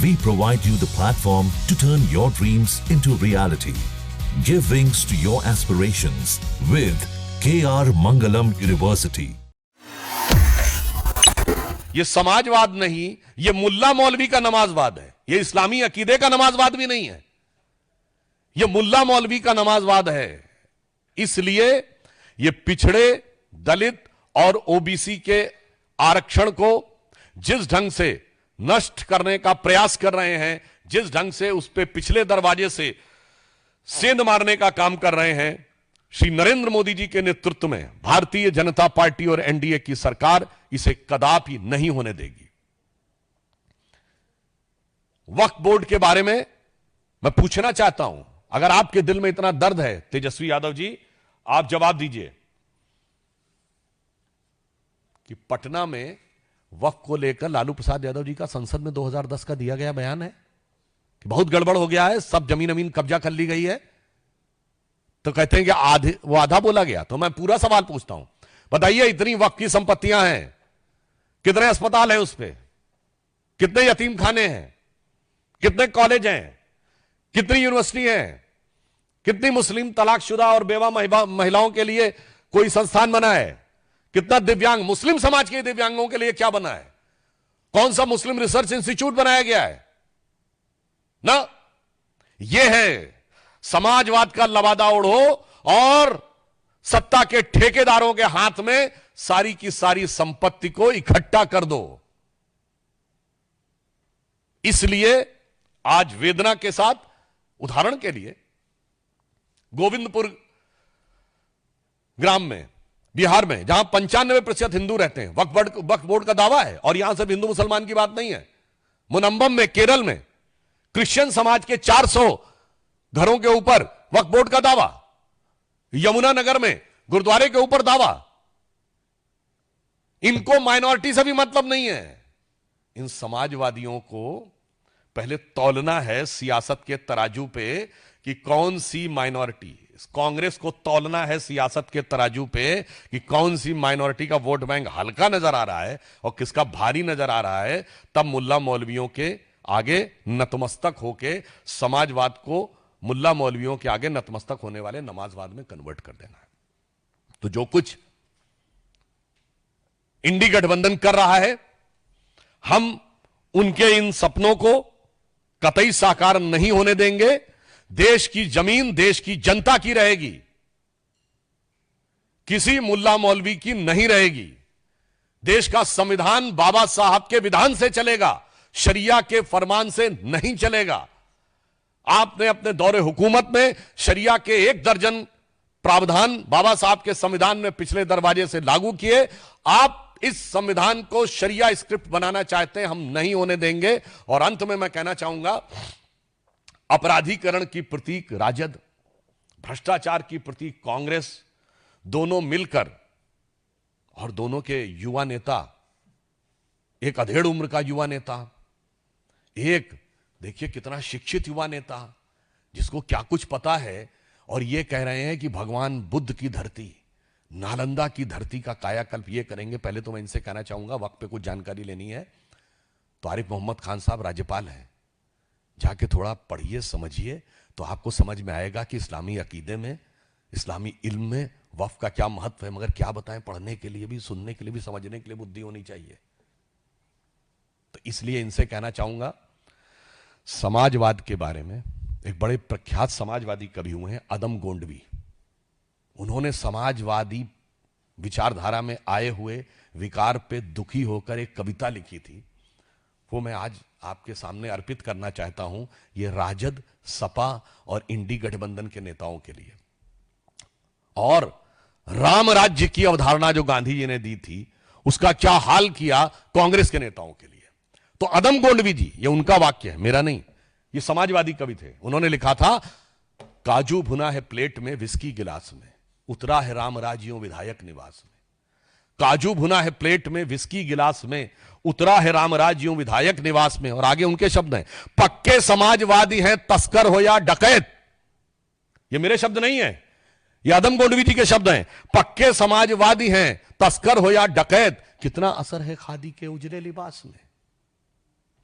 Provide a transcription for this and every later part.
We provide you the platform to turn your dreams into reality. Give wings to your aspirations with KR Mangalam University. ये समाजवाद नहीं, ये मुल्ला मौलवी का नमाजवाद है। ये इस्लामी अकीदे का नमाजवाद भी नहीं है, ये मुल्ला मौलवी का नमाजवाद है। इसलिए ये पिछड़े, दलित और ओबीसी के आरक्षण को जिस ढंग से नष्ट करने का प्रयास कर रहे हैं, जिस ढंग से उस पे पिछले दरवाजे से सेंध मारने का काम कर रहे हैं, श्री नरेंद्र मोदी जी के नेतृत्व में भारतीय जनता पार्टी और एनडीए की सरकार इसे कदापि नहीं होने देगी। वक्फ बोर्ड के बारे में मैं पूछना चाहता हूं, अगर आपके दिल में इतना दर्द है तेजस्वी यादव जी, आप जवाब दीजिए कि पटना में वक्फ को लेकर लालू प्रसाद यादव जी का संसद में 2010 का दिया गया बयान है कि बहुत गड़बड़ हो गया है, सब जमीन कब्जा कर ली गई है। तो कहते हैं कि वो आधा बोला गया। तो मैं पूरा सवाल पूछता हूं, बताइए इतनी वक्फ की संपत्तियां हैं, कितने अस्पताल हैं उस पे, कितने यतीम खाने हैं, कितने कॉलेज हैं, कितनी यूनिवर्सिटी हैं, कितनी मुस्लिम तलाकशुदा और बेवा महिलाओं के लिए कोई संस्थान बना है, कितना दिव्यांग मुस्लिम समाज के दिव्यांगों के लिए क्या बना है, कौन सा मुस्लिम रिसर्च इंस्टीट्यूट बनाया गया है ना। यह है समाजवाद का लबादा ओढ़ो और सत्ता के ठेकेदारों के हाथ में सारी की सारी संपत्ति को इकट्ठा कर दो। इसलिए आज वेदना के साथ, उदाहरण के लिए गोविंदपुर ग्राम में, बिहार में, जहां 95% हिंदू रहते हैं, वक्फ बोर्ड का दावा है। और यहां सिर्फ हिंदू मुसलमान की बात नहीं है। मुनम्बम में, केरल में क्रिश्चियन समाज के 400 घरों के ऊपर वक्फ बोर्ड का दावा। यमुनानगर में गुरुद्वारे के ऊपर दावा। इनको माइनॉरिटी से भी मतलब नहीं है। इन समाजवादियों को पहले तौलना है सियासत के तराजू पे कि कौन सी माइनॉरिटी, कांग्रेस को तौलना है सियासत के तराजू पे कि कौन सी माइनॉरिटी का वोट बैंक हल्का नजर आ रहा है और किसका भारी नजर आ रहा है। तब मुल्ला मौलवियों के आगे नतमस्तक होके समाजवाद को मुल्ला मौलवियों के आगे नतमस्तक होने वाले नमाजवाद में कन्वर्ट कर देना है। तो जो कुछ इंडी गठबंधन कर रहा है, हम उनके इन सपनों को कतई साकार नहीं होने देंगे। देश की जमीन देश की जनता की रहेगी, किसी मुल्ला मौलवी की नहीं रहेगी। देश का संविधान बाबा साहब के विधान से चलेगा, शरिया के फरमान से नहीं चलेगा। आपने अपने दौरे हुकूमत में शरिया के 1 दर्जन प्रावधान बाबा साहब के संविधान में पिछले दरवाजे से लागू किए। आप इस संविधान को शरिया स्क्रिप्ट बनाना चाहते हैं, हम नहीं होने देंगे। और अंत में मैं कहना चाहूंगा, अपराधीकरण की प्रतीक राजद, भ्रष्टाचार की प्रतीक कांग्रेस, दोनों मिलकर, और दोनों के युवा नेता, एक अधेड़ उम्र का युवा नेता, एक देखिए कितना शिक्षित युवा नेता जिसको क्या कुछ पता है, और ये कह रहे हैं कि भगवान बुद्ध की धरती, नालंदा की धरती का कायाकल्प ये करेंगे। पहले तो मैं इनसे कहना चाहूंगा, वक्त पे कुछ जानकारी लेनी है तो आरिफ मोहम्मद खान साहब राज्यपाल हैं, जाके थोड़ा पढ़िए, समझिए, तो आपको समझ में आएगा कि इस्लामी अकीदे में, इस्लामी इल्म में वक्फ का क्या महत्व है। मगर क्या बताएं, पढ़ने के लिए भी, सुनने के लिए भी, समझने के लिए बुद्धि होनी चाहिए। तो इसलिए इनसे कहना चाहूंगा, समाजवाद के बारे में एक बड़े प्रख्यात समाजवादी कवि हुए हैं अदम गोंडवी। उन्होंने समाजवादी विचारधारा में आए हुए विकार पे दुखी होकर एक कविता लिखी थी, वो मैं आज आपके सामने अर्पित करना चाहता हूं। ये राजद, सपा और इंडी गठबंधन के नेताओं के लिए। और राम राज्य की अवधारणा जो गांधी जी ने दी थी, उसका क्या हाल किया कांग्रेस के नेताओं के लिए। तो अदम गोंडवी जी, ये उनका वाक्य है, मेरा नहीं, ये समाजवादी कवि थे। उन्होंने लिखा था, काजू भुना है प्लेट में विस्की गिलास में, उतरा है राम राज्यों विधायक निवास में। काजू भुना है प्लेट में विस्की गिलास में, उतरा है राम राज्यों विधायक निवास में। और आगे उनके शब्द हैं, पक्के समाजवादी हैं तस्कर हो या डकैत। ये मेरे शब्द नहीं है, ये अदम गोंडवी जी के शब्द हैं। पक्के समाजवादी हैं तस्कर हो या डकैत, कितना असर है खादी के उजले लिबास में।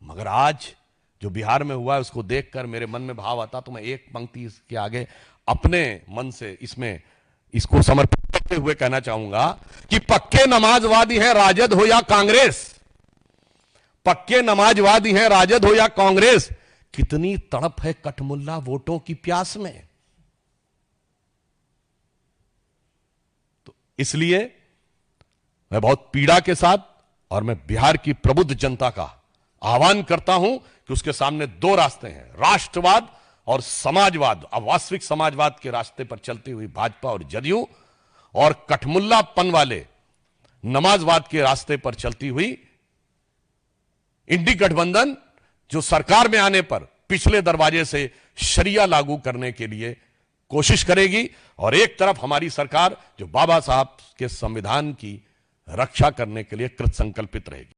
मगर आज जो बिहार में हुआ है उसको देखकर मेरे मन में भाव आता, तो मैं एक पंक्ति इसके आगे अपने मन से इसको समर्पित करते हुए कहना चाहूंगा कि पक्के नमाजवादी हैं राजद हो या कांग्रेस, पक्के नमाजवादी हैं राजद हो या कांग्रेस, कितनी तड़प है कठमुल्ला वोटों की प्यास में। तो इसलिए मैं बहुत पीड़ा के साथ और मैं बिहार की प्रबुद्ध जनता का आह्वान करता हूं कि उसके सामने दो रास्ते हैं, राष्ट्रवाद और समाजवाद, अवास्तविक समाजवाद के रास्ते पर चलती हुई भाजपा और जदयू, और कठमुल्लापन वाले नमाजवाद के रास्ते पर चलती हुई इंडी गठबंधन, जो सरकार में आने पर पिछले दरवाजे से शरिया लागू करने के लिए कोशिश करेगी, और एक तरफ हमारी सरकार जो बाबा साहब के संविधान की रक्षा करने के लिए कृत संकल्पित रहेगी।